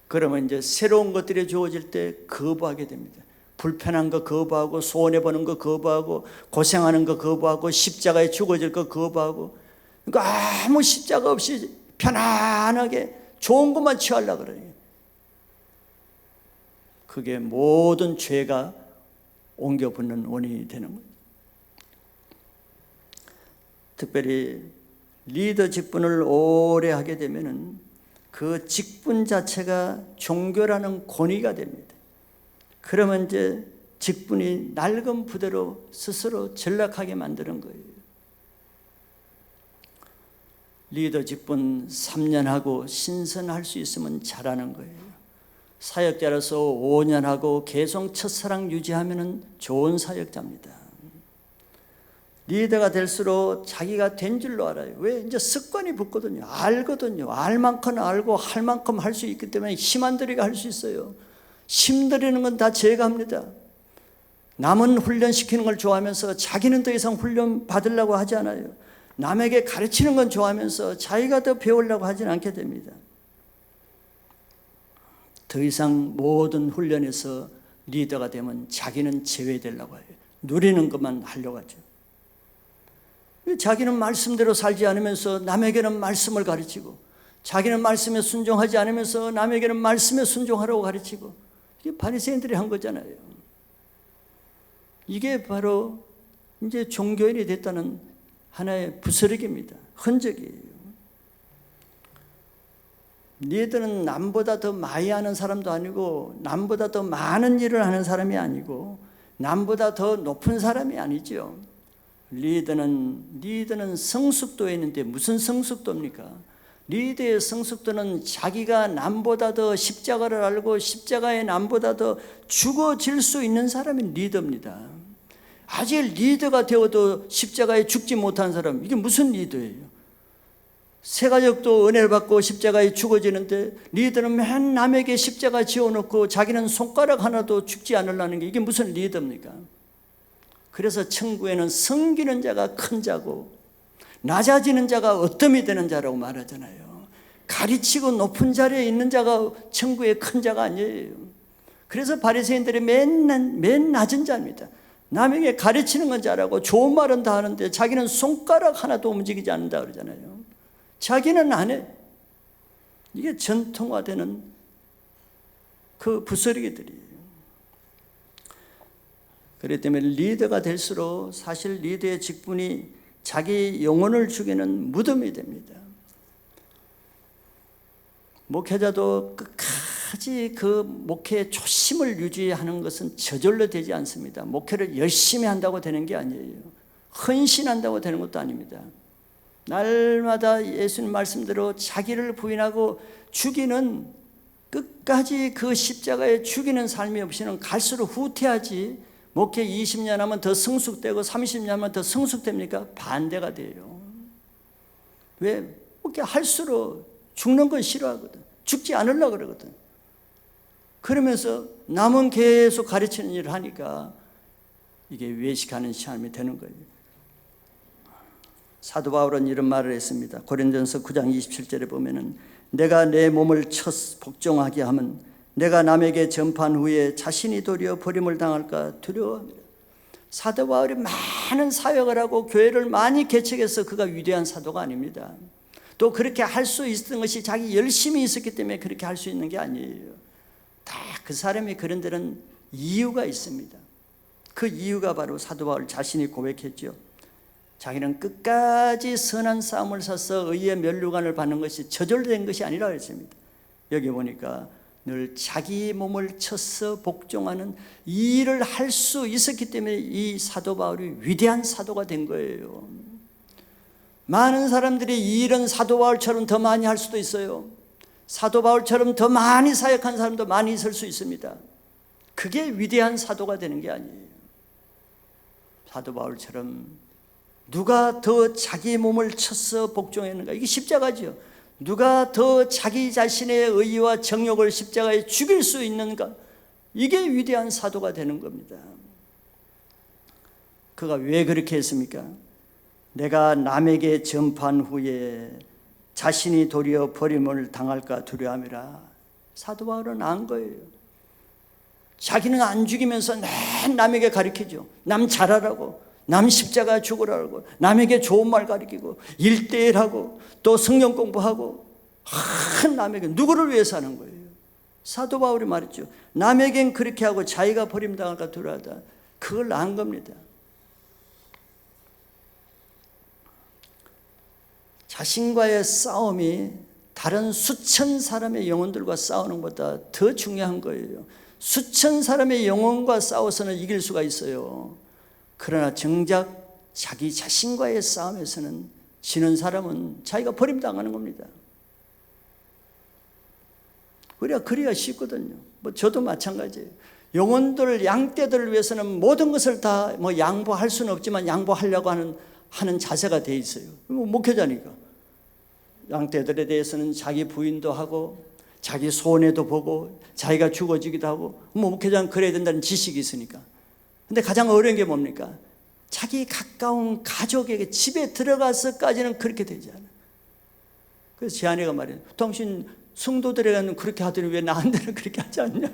그러면 이제 새로운 것들이 주어질 때 거부하게 됩니다. 불편한 거 거부하고 손해보는 거 거부하고 고생하는 거 거부하고 십자가에 죽어질 거 거부하고 그러니까 아무 십자가 없이 편안하게 좋은 것만 취하려고 그래요. 그게 모든 죄가 옮겨붙는 원인이 되는 거예요. 특별히 리더 직분을 오래 하게 되면은 그 직분 자체가 종교라는 권위가 됩니다. 그러면 이제 직분이 낡은 부대로 스스로 전락하게 만드는 거예요. 리더 직분 3년 하고 신선할 수 있으면 잘하는 거예요. 사역자로서 5년 하고 계속 첫사랑 유지하면 좋은 사역자입니다. 리더가 될수록 자기가 된 줄로 알아요. 왜? 이제 습관이 붙거든요. 알거든요. 알 만큼 알고 할 만큼 할 수 있기 때문에 힘 안 들이게 할 수 있어요. 힘 들이는 건 다 제가 합니다. 남은 훈련시키는 걸 좋아하면서 자기는 더 이상 훈련 받으려고 하지 않아요. 남에게 가르치는 건 좋아하면서 자기가 더 배우려고 하지는 않게 됩니다. 더 이상 모든 훈련에서 리더가 되면 자기는 제외되려고 해요. 누리는 것만 하려고 하죠. 자기는 말씀대로 살지 않으면서 남에게는 말씀을 가르치고, 자기는 말씀에 순종하지 않으면서 남에게는 말씀에 순종하라고 가르치고, 이게 바리새인들이 한 거잖아요. 이게 바로 이제 종교인이 됐다는 하나의 부스러기입니다. 흔적이에요. 리더는 남보다 더 많이 하는 사람도 아니고, 남보다 더 많은 일을 하는 사람이 아니고, 남보다 더 높은 사람이 아니죠. 리더는 성숙도에 있는데 무슨 성숙도입니까? 리더의 성숙도는 자기가 남보다 더 십자가를 알고 십자가에 남보다 더 죽어질 수 있는 사람이 리더입니다. 아직 리더가 되어도 십자가에 죽지 못한 사람, 이게 무슨 리더예요? 새가족도 은혜를 받고 십자가에 죽어지는데 리더는 맨 남에게 십자가 지어놓고 자기는 손가락 하나도 죽지 않으려는 게 이게 무슨 리더입니까? 그래서 천국에는 섬기는 자가 큰 자고 낮아지는 자가 얻음이 되는 자라고 말하잖아요. 가르치고 높은 자리에 있는 자가 천국의 큰 자가 아니에요. 그래서 바리새인들이 맨 낮은 자입니다. 남에게 가르치는 건 잘하고 좋은 말은 다 하는데 자기는 손가락 하나도 움직이지 않는다 그러잖아요. 자기는 안 해. 이게 전통화되는 그 부스러기들이에요. 그렇기 때문에 리더가 될수록 사실 리더의 직분이 자기 영혼을 죽이는 무덤이 됩니다. 목회자도 끝까지 그 목회의 초심을 유지하는 것은 저절로 되지 않습니다. 목회를 열심히 한다고 되는 게 아니에요. 헌신한다고 되는 것도 아닙니다. 날마다 예수님 말씀대로 자기를 부인하고 죽이는, 끝까지 그 십자가에 죽이는 삶이 없이는 갈수록 후퇴하지, 목회 20년 하면 더 성숙되고 30년 하면 더 성숙됩니까? 반대가 돼요. 왜? 목회 할수록 죽는 건 싫어하거든. 죽지 않으려고 그러거든. 그러면서 남은 계속 가르치는 일을 하니까 이게 외식하는 시험이 되는 거예요. 사도 바울은 이런 말을 했습니다. 고린도전서 9장 27절에 보면은 내가 내 몸을 복종하게 하면 내가 남에게 전파한 후에 자신이 도리어 버림을 당할까 두려워합니다. 사도 바울이 많은 사역을 하고 교회를 많이 개척해서 그가 위대한 사도가 아닙니다. 또 그렇게 할 수 있었던 것이 자기 열심히 있었기 때문에 그렇게 할 수 있는 게 아니에요. 다 그 사람이 그런 데는 이유가 있습니다. 그 이유가 바로 사도 바울 자신이 고백했죠. 자기는 끝까지 선한 싸움을 서서 의의 면류관을 받는 것이 저절된 것이 아니라 했습니다. 여기 보니까 늘 자기 몸을 쳐서 복종하는 이 일을 할 수 있었기 때문에 이 사도 바울이 위대한 사도가 된 거예요. 많은 사람들이 이 일은 사도 바울처럼 더 많이 할 수도 있어요. 사도 바울처럼 더 많이 사역한 사람도 많이 있을 수 있습니다. 그게 위대한 사도가 되는 게 아니에요. 사도 바울처럼 누가 더 자기 몸을 쳐서 복종했는가? 이게 십자가죠. 누가 더 자기 자신의 의의와 정욕을 십자가에 죽일 수 있는가? 이게 위대한 사도가 되는 겁니다. 그가 왜 그렇게 했습니까? 내가 남에게 전파한 후에 자신이 도리어 버림을 당할까 두려워함이라. 사도 바울은 안 거예요. 자기는 안 죽이면서 남에게 가르치죠. 남 잘하라고, 남 십자가 죽으라고, 남에게 좋은 말 가르치고 1대1하고 또 성경 공부하고 남에게 누구를 위해서 하는 거예요? 사도 바울이 말했죠. 남에겐 그렇게 하고 자기가 버림당할까 두려워하다. 그걸 안 겁니다. 자신과의 싸움이 다른 수천 사람의 영혼들과 싸우는 것보다 더 중요한 거예요. 수천 사람의 영혼과 싸워서는 이길 수가 있어요. 그러나 정작 자기 자신과의 싸움에서는 지는 사람은 자기가 버림당하는 겁니다. 그래야 쉽거든요. 저도 마찬가지예요. 영혼들, 양떼들을 위해서는 모든 것을 다 양보할 수는 없지만 양보하려고 하는 자세가 돼 있어요. 목회자니까. 양떼들에 대해서는 자기 부인도 하고 자기 손해도 보고 자기가 죽어지기도 하고 목회자는 그래야 된다는 지식이 있으니까. 근데 가장 어려운 게 뭡니까? 자기 가까운 가족에게 집에 들어가서까지는 그렇게 되지 않아요. 그래서 제 아내가 말해요. 당신 성도들에게는 그렇게 하더니 왜 나한테는 그렇게 하지 않냐.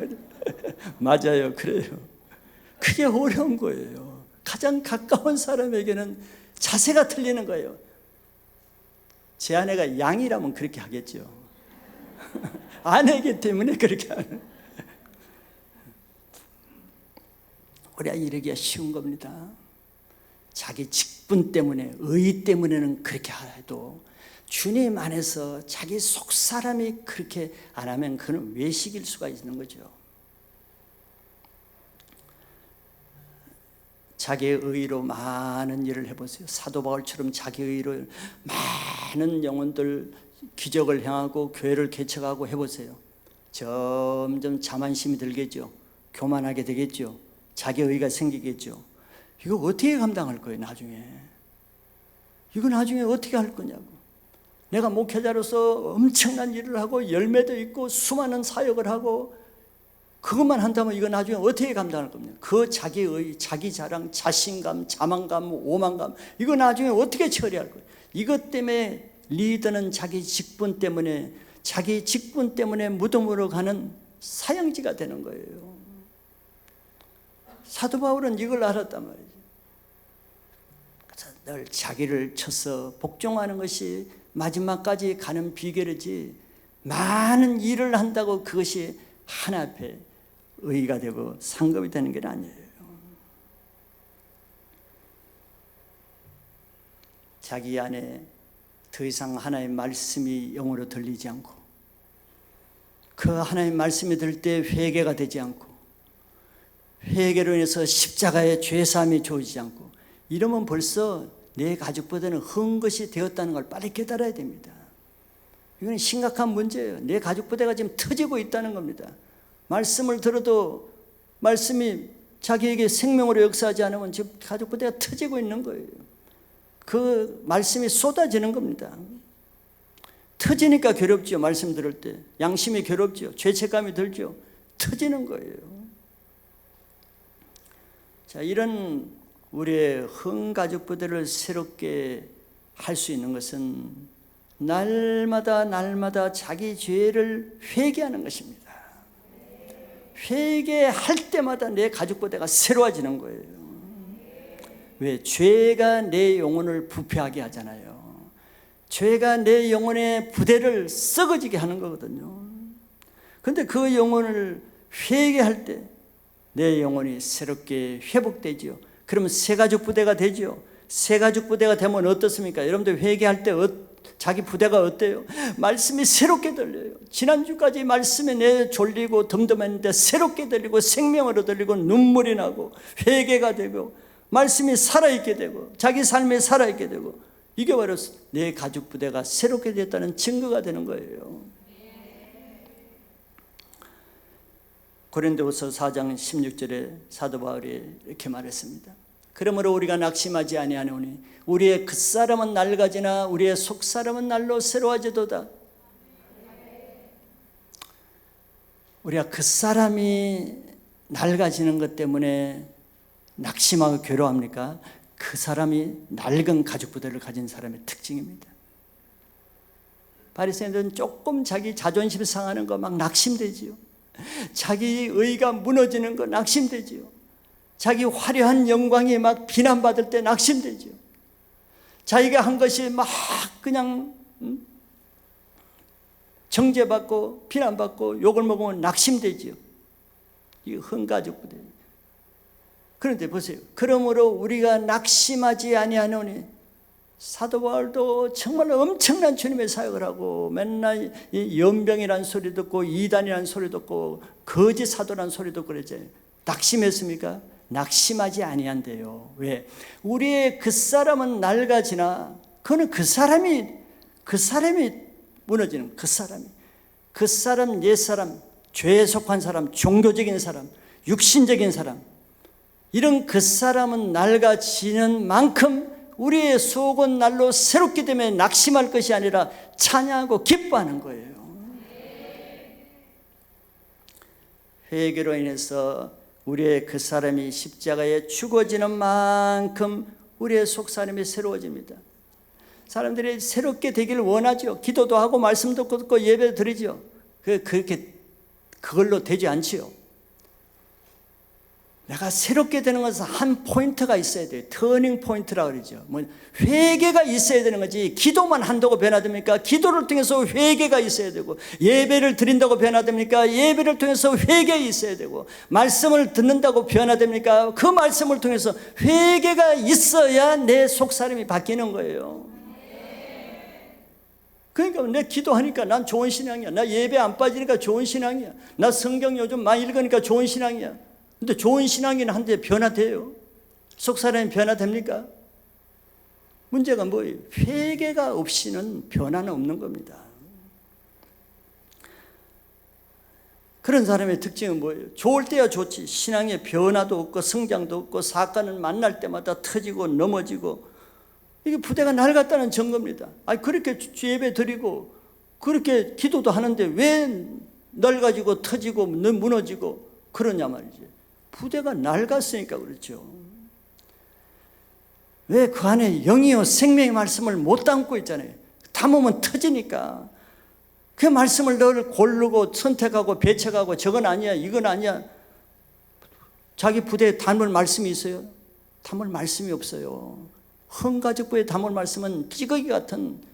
맞아요. 그래요. 그게 어려운 거예요. 가장 가까운 사람에게는 자세가 틀리는 거예요. 제 아내가 양이라면 그렇게 하겠죠. 아내이기 때문에 그렇게 하는. 우리가 이러기가 쉬운 겁니다. 자기 직분 때문에, 의 때문에는 그렇게 해도 주님 안에서 자기 속 사람이 그렇게 안 하면 그는 외식일 수가 있는 거죠. 자기의 의로 많은 일을 해보세요. 사도 바울처럼 자기의 의로 많은 영혼들 기적을 행하고 교회를 개척하고 해보세요. 점점 자만심이 들겠죠. 교만하게 되겠죠. 자기 의가 생기겠죠. 이거 어떻게 감당할 거예요, 나중에? 이거 나중에 어떻게 할 거냐고. 내가 목회자로서 엄청난 일을 하고 열매도 있고 수많은 사역을 하고 그것만 한다면 이거 나중에 어떻게 감당할 겁니까? 그 자기의, 자기 자랑, 자신감, 자만감, 오만감 이거 나중에 어떻게 처리할 거예요? 이것 때문에 리더는 자기 직분 때문에 무덤으로 가는 사형지가 되는 거예요. 사도 바울은 이걸 알았단 말이죠. 그래서 늘 자기를 쳐서 복종하는 것이 마지막까지 가는 비결이지 많은 일을 한다고 그것이 하나 앞에 의의가 되고 상급이 되는 게 아니에요. 자기 안에 더 이상 하나님의 말씀이 영으로 들리지 않고 그 하나님의 말씀이 들을 때 회개가 되지 않고 회개로 인해서 십자가의 죄사함이 주어지지 않고 이러면 벌써 내 가족보다는 hơn 것이 되었다는 걸 빨리 깨달아야 됩니다. 이건 심각한 문제예요. 내 가족부대가 지금 터지고 있다는 겁니다. 말씀을 들어도 말씀이 자기에게 생명으로 역사하지 않으면 지금 가족부대가 터지고 있는 거예요. 그 말씀이 쏟아지는 겁니다. 터지니까 괴롭죠. 말씀 들을 때 양심이 괴롭죠. 죄책감이 들죠. 터지는 거예요. 자, 이런 우리의 흠 가족부대를 새롭게 할 수 있는 것은 날마다 자기 죄를 회개하는 것입니다. 회개할 때마다 내 가족부대가 새로워지는 거예요. 왜? 죄가 내 영혼을 부패하게 하잖아요. 죄가 내 영혼의 부대를 썩어지게 하는 거거든요. 그런데 그 영혼을 회개할 때 내 영혼이 새롭게 회복되지요. 그러면 새 가족 부대가 되지요. 새 가족 부대가 되면 어떻습니까? 여러분들 회개할 때 자기 부대가 어때요? 말씀이 새롭게 들려요. 지난주까지 말씀에 내 졸리고 덤덤했는데 새롭게 들리고 생명으로 들리고 눈물이 나고 회개가 되고 말씀이 살아있게 되고 자기 삶에 살아있게 되고 이게 바로 내 가족 부대가 새롭게 됐다는 증거가 되는 거예요. 고린도후서 4장 16절에 사도 바울이 이렇게 말했습니다. 그러므로 우리가 낙심하지 아니하노니 우리의 겉사람은 낡아지나 우리의 속사람은 날로 새로워지도다. 우리가 겉사람이 낡아지는 것 때문에 낙심하고 괴로워합니까? 그 사람이 낡은 가족부대를 가진 사람의 특징입니다. 바리새인들은 조금 자기 자존심 상하는 거 막 낙심되지요. 자기 의가 무너지는 거 낙심되지요. 자기 화려한 영광이 막 비난받을 때 낙심되죠. 자기가 한 것이 막 그냥 정죄받고 비난받고 욕을 먹으면 낙심되죠. 이 흠가족 부대. 그런데 보세요. 그러므로 우리가 낙심하지 아니하노니 사도 바울도 정말 엄청난 주님의 사역을 하고 맨날 이 연병이라는 소리 듣고 이단이라는 소리 듣고 거짓 사도라는 소리 듣고 그러지. 낙심했습니까? 낙심하지 아니한대요. 왜? 우리의 그 사람은 낡아지나 그는 그 사람이 무너지는 그 사람 옛사람, 죄에 속한 사람, 종교적인 사람, 육신적인 사람, 이런 그 사람은 낡아지는 만큼 우리의 속은 날로 새롭기 때문에 낙심할 것이 아니라 찬양하고 기뻐하는 거예요. 회개로 인해서 우리의 그 사람이 십자가에 죽어지는 만큼 우리의 속사람이 새로워집니다. 사람들이 새롭게 되기를 원하죠. 기도도 하고 말씀도 듣고 예배도 드리죠. 그걸로 되지 않지요. 내가 새롭게 되는 것은 한 포인트가 있어야 돼요. 터닝 포인트라고 그러죠. 회개가 있어야 되는 거지. 기도만 한다고 변화됩니까? 기도를 통해서 회개가 있어야 되고, 예배를 드린다고 변화됩니까? 예배를 통해서 회개가 있어야 되고, 말씀을 듣는다고 변화됩니까? 그 말씀을 통해서 회개가 있어야 내 속사람이 바뀌는 거예요. 그러니까 내 기도하니까 난 좋은 신앙이야. 나 예배 안 빠지니까 좋은 신앙이야. 나 성경 요즘 많이 읽으니까 좋은 신앙이야. 근데 좋은 신앙이긴 한데 변화돼요? 속사람이 변화됩니까? 문제가 뭐예요? 회개가 없이는 변화는 없는 겁니다. 그런 사람의 특징은 뭐예요? 좋을 때야 좋지. 신앙에 변화도 없고 성장도 없고 사건을 만날 때마다 터지고 넘어지고, 이게 부대가 낡았다는 증거입니다. 그렇게 예배 드리고 그렇게 기도도 하는데 왜 낡아지고 터지고 무너지고 그러냐 말이지. 부대가 낡았으니까 그렇죠. 왜? 그 안에 영이요 생명의 말씀을 못 담고 있잖아요. 담으면 터지니까. 그 말씀을 늘 고르고 선택하고 배척하고 저건 아니야 이건 아니야. 자기 부대에 담을 말씀이 있어요? 담을 말씀이 없어요. 헌가족부에 담을 말씀은 찌꺼기 같은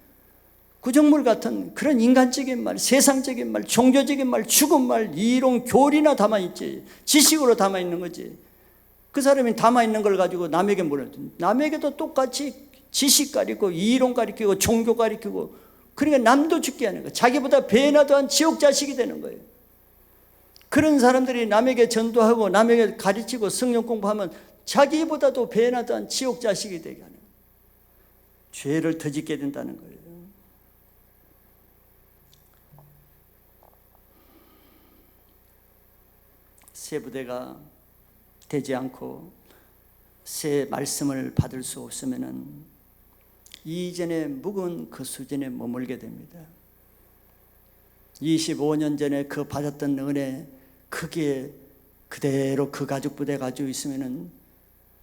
구정물 같은 그런 인간적인 말, 세상적인 말, 종교적인 말, 죽은 말, 이론, 교리나 담아있지. 지식으로 담아있는 거지. 그 사람이 담아있는 걸 가지고 남에게 뭐라 해? 남에게도 똑같이 지식 가리키고 이론 가리키고 종교 가리키고, 그러니까 남도 죽게 하는 거예요. 자기보다 배나 더한 지옥 자식이 되는 거예요. 그런 사람들이 남에게 전도하고 남에게 가르치고 성령 공부하면 자기보다도 배나 더한 지옥 자식이 되게 하는 거예요. 죄를 더 짓게 된다는 거예요. 새 부대가 되지 않고 새 말씀을 받을 수 없으면은 이전에 묵은 그 수준에 머물게 됩니다. 25년 전에 그 받았던 은혜 크게 그대로 그 가족 부대 가지고 있으면은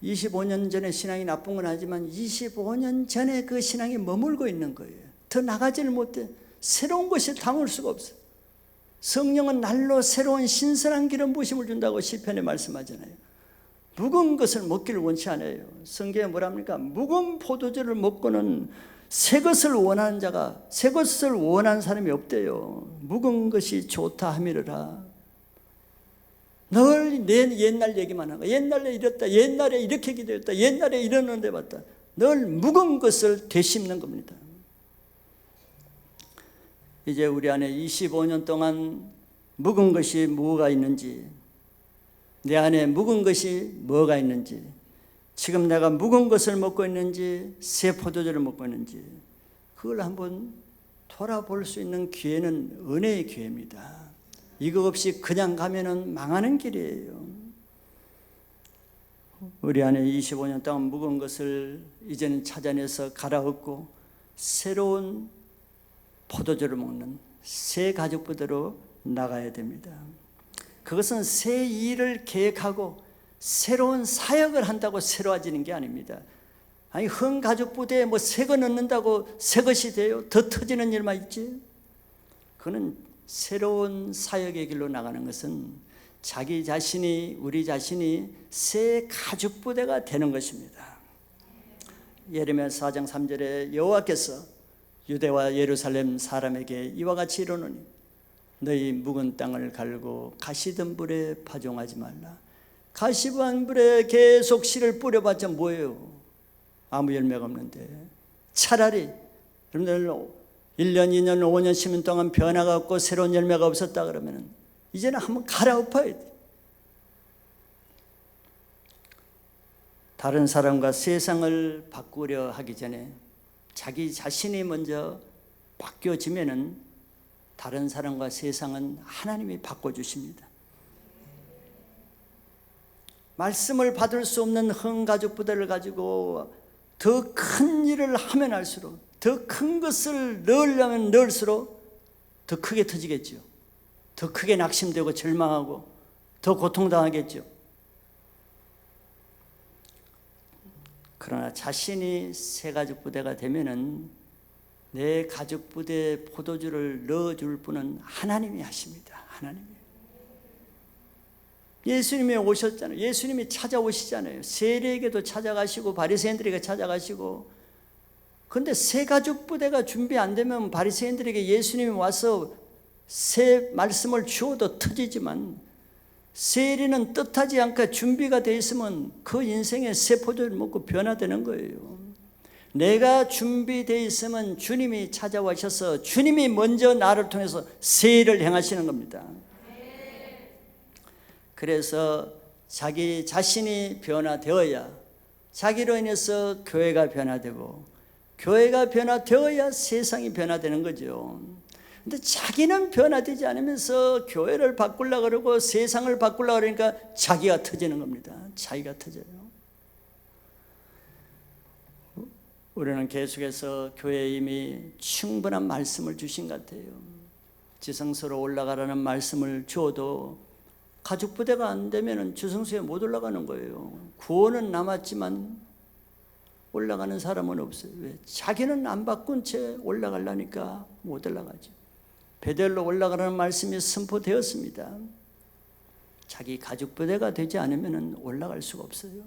25년 전에 신앙이 나쁜 건 아니지만 25년 전에 그 신앙이 머물고 있는 거예요. 더 나가지를 못해. 새로운 것을 담을 수가 없어요. 성령은 날로 새로운 신선한 기름 부으심을 준다고 시편에 말씀하잖아요. 묵은 것을 먹기를 원치 않아요. 성경에 뭐랍니까? 묵은 포도주를 먹고는 새 것을 원하는 자가, 새 것을 원하는 사람이 없대요. 묵은 것이 좋다 함이르라. 늘 내 옛날 얘기만 하고, 옛날에 이랬다, 옛날에 이렇게 기도했다, 옛날에 이런 은혜 받다. 늘 묵은 것을 되씹는 겁니다. 이제 우리 안에 25년 동안 묵은 것이 뭐가 있는지, 내 안에 묵은 것이 뭐가 있는지, 지금 내가 묵은 것을 먹고 있는지 새 포도주를 먹고 있는지, 그걸 한번 돌아볼 수 있는 기회는 은혜의 기회입니다. 이거 없이 그냥 가면은 망하는 길이에요. 우리 안에 25년 동안 묵은 것을 이제는 찾아내서 갈아엎고 새로운 포도주를 먹는 새 가족 부대로 나가야 됩니다. 그것은 새 일을 계획하고 새로운 사역을 한다고 새로워지는 게 아닙니다. 아니, 헌 가족 부대에 뭐 새 거 넣는다고 새 것이 돼요? 더 터지는 일만 있지? 그거는 새로운 사역의 길로 나가는 것은 자기 자신이, 우리 자신이 새 가족 부대가 되는 것입니다. 예레미야 4장 3절에 여호와께서 유대와 예루살렘 사람에게 이와 같이 이르노니 너희 묵은 땅을 갈고 가시덤불에 파종하지 말라. 가시덤불에 계속 씨를 뿌려봤자 뭐예요? 아무 열매가 없는데 차라리 여러분들 1년, 2년, 5년, 10년 동안 변화가 없고 새로운 열매가 없었다 그러면 이제는 한번 갈아엎어야 돼. 다른 사람과 세상을 바꾸려 하기 전에 자기 자신이 먼저 바뀌어지면은 다른 사람과 세상은 하나님이 바꿔주십니다. 말씀을 받을 수 없는 흥가족 부대를 가지고 더 큰 일을 하면 할수록, 더 큰 것을 넣으려면 넣을수록 더 크게 터지겠죠. 더 크게 낙심되고 절망하고 더 고통당하겠죠. 그러나 자신이 새 가족 부대가 되면은 내 가족 부대에 포도주를 넣어줄 분은 하나님이 하십니다. 하나님이. 예수님이 오셨잖아요. 예수님이 찾아오시잖아요. 세리에게도 찾아가시고 바리새인들에게 찾아가시고. 그런데 새 가족 부대가 준비 안 되면 바리새인들에게 예수님이 와서 새 말씀을 주어도 터지지만, 세리는 뜻하지 않게 준비가 되어 있으면 그 인생의 새 포도를 먹고 변화되는 거예요. 내가 준비되어 있으면 주님이 찾아와셔서 주님이 먼저 나를 통해서 새 일을 행하시는 겁니다. 그래서 자기 자신이 변화되어야, 자기로 인해서 교회가 변화되고, 교회가 변화되어야 세상이 변화되는 거죠. 근데 자기는 변화되지 않으면서 교회를 바꾸려고 그러고 세상을 바꾸려고 그러니까 자기가 터지는 겁니다. 자기가 터져요. 우리는 계속해서 교회에 이미 충분한 말씀을 주신 것 같아요. 지성소로 올라가라는 말씀을 줘도 가족 부대가 안 되면 지성소에 못 올라가는 거예요. 구원은 남았지만 올라가는 사람은 없어요. 왜? 자기는 안 바꾼 채 올라가려니까 못 올라가죠. 베델로 올라가라는 말씀이 선포되었습니다. 자기 가족 부대가 되지 않으면 올라갈 수가 없어요.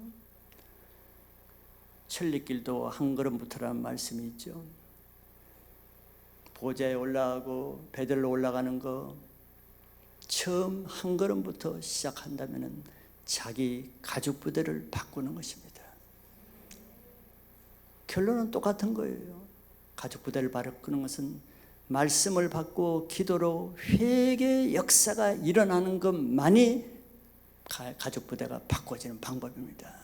천리길도 한 걸음부터라는 말씀이 있죠. 보좌에 올라가고 베델로 올라가는 거 처음 한 걸음부터 시작한다면 자기 가족 부대를 바꾸는 것입니다. 결론은 똑같은 거예요. 가족 부대를 바꾸는 것은 말씀을 받고 기도로 회개의 역사가 일어나는 것만이 가족 부대가 바꿔지는 방법입니다.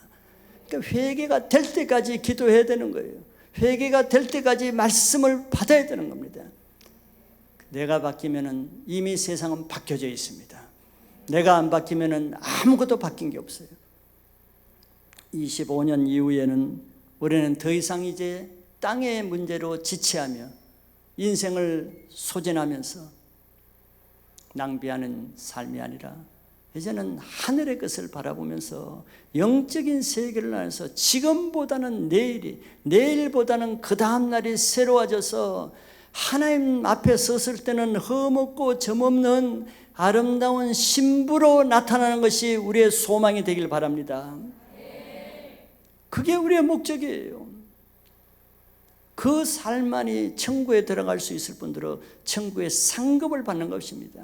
그러니까 회개가 될 때까지 기도해야 되는 거예요. 회개가 될 때까지 말씀을 받아야 되는 겁니다. 내가 바뀌면은 이미 세상은 바뀌어져 있습니다. 내가 안 바뀌면은 아무것도 바뀐 게 없어요. 25년 이후에는 우리는 더 이상 이제 땅의 문제로 지체하며 인생을 소진하면서 낭비하는 삶이 아니라 이제는 하늘의 것을 바라보면서 영적인 세계를 안에서 지금보다는 내일보다는 그 다음 날이 새로워져서 하나님 앞에 섰을 때는 흠없고 점없는 아름다운 신부로 나타나는 것이 우리의 소망이 되길 바랍니다. 그게 우리의 목적이에요. 그 삶만이 천국에 들어갈 수 있을 뿐더러 천국의 상급을 받는 것입니다.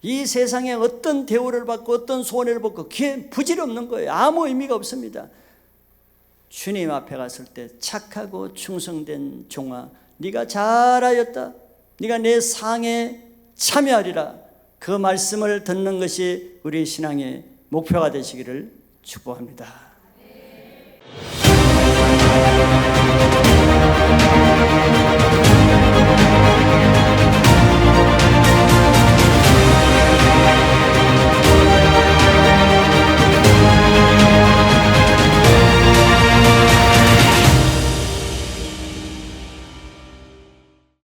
이 세상에 어떤 대우를 받고 어떤 손해를 받고 그게 부질없는 거예요. 아무 의미가 없습니다. 주님 앞에 갔을 때 착하고 충성된 종아, 네가 잘하였다, 네가 내 상에 참여하리라, 그 말씀을 듣는 것이 우리 신앙의 목표가 되시기를 축복합니다.